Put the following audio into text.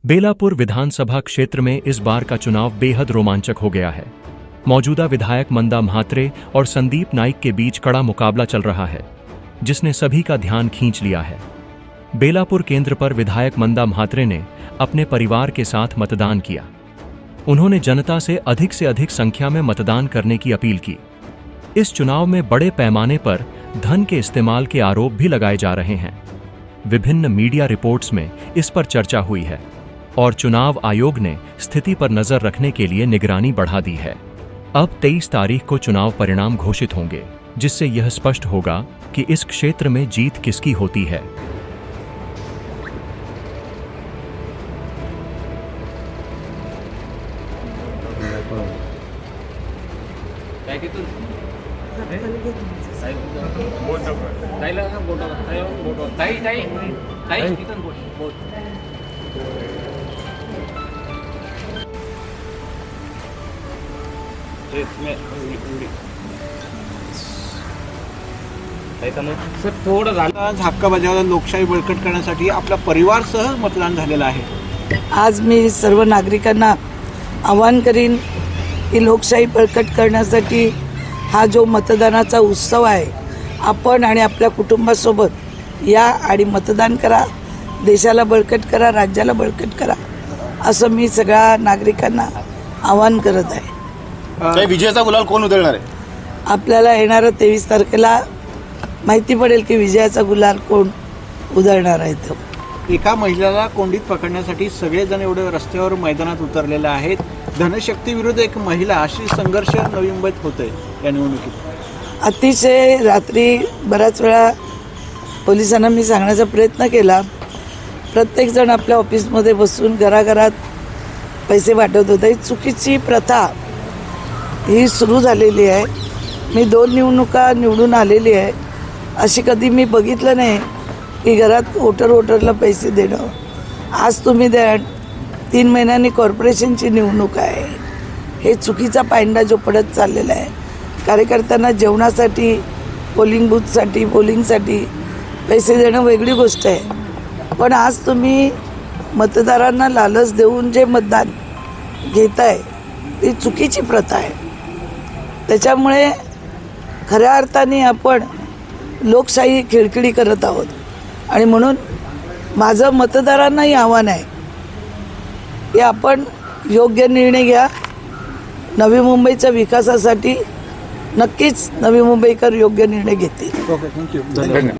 बेलापुर विधानसभा क्षेत्र में इस बार का चुनाव बेहद रोमांचक हो गया है। मौजूदा विधायक मंदा म्हात्रे और संदीप नाइक के बीच कड़ा मुकाबला चल रहा है, जिसने सभी का ध्यान खींच लिया है। बेलापुर केंद्र पर विधायक मंदा म्हात्रे ने अपने परिवार के साथ मतदान किया। उन्होंने जनता से अधिक संख्या में मतदान करने की अपील की। इस चुनाव में बड़े पैमाने पर धन के इस्तेमाल के आरोप भी लगाए जा रहे हैं। विभिन्न मीडिया रिपोर्ट्स में इस पर चर्चा हुई है और चुनाव आयोग ने स्थिति पर नजर रखने के लिए निगरानी बढ़ा दी है। अब 23 तारीख को चुनाव परिणाम घोषित होंगे, जिससे यह स्पष्ट होगा कि इस क्षेत्र में जीत किसकी होती है। सर थोडं झालं हक्क बजावला लोकशाही बळकट करण्यासाठी आपला परिवारसह मतदान झालेलं आहे। आज मी सर्व नागरिकांना आवाहन करीन की लोकशाही बळकट करण्यासाठी हा जो मतदानाचा उत्सव आहे, आपण आणि आपल्या कुटुंबासोबत या आणि मतदान करा, देशाला बळकट करा, राज्याला बळकट करा, असं मी सगळ्या नागरिकांना आवाहन करत आहे। विजयाचा गुलाल कोण उधळणार आहे? आपल्याला येणाऱ्या 23 तारखेला माहिती पडेल की विजयाचा गुलाल कोण उधळणार आहे। तो एका महिलेला कोंडीत पकडण्यासाठी सगळेजण एवढे रस्त्यावर मैदानात उतरलेले आहेत। धनशक्ती विरुद्ध एक महिला, अशी संघर्ष नवी मुंबईत होतोय या निवडणुकीत। अतिशय रात्री बऱ्याच वेळा पोलिसांना मी सांगण्याचा प्रयत्न केला। प्रत्येकजण आपल्या ऑफिसमध्ये बसून घराघरात पैसे वाटत होते। चुकीची प्रथा ही सुरू झालेली आहे। मी 2 निवडणुका निवडून आलेली आहे, अशी कधी मी बघितलं नाही की घरात वोटरला पैसे देणं। आज तुम्ही द्या, 3 महिन्यांनी कॉर्पोरेशनची निवडणूक आहे। हे चुकीचा पायंडा जो पडत चाललेला आहे। कार्यकर्त्यांना जेवणासाठी, पोलिंग बूथसाठी, पोलिंगसाठी पैसे देणं वेगळी गोष्ट आहे, पण आज तुम्ही मतदारांना लालच देऊन जे मतदान घेताय ती चुकीची प्रथा आहे। त्याच्यामुळे खऱ्या अर्थाने आपण लोकशाही खिळखिळी करत आहोत आणि म्हणून माझं मतदारांनाही आव्हान आहे की आपण योग्य निर्णय घ्या। नवी मुंबईच्या विकासासाठी नक्कीच नवी मुंबईकर योग्य निर्णय घेतील। ओके, थँक्यू, धन्यवाद।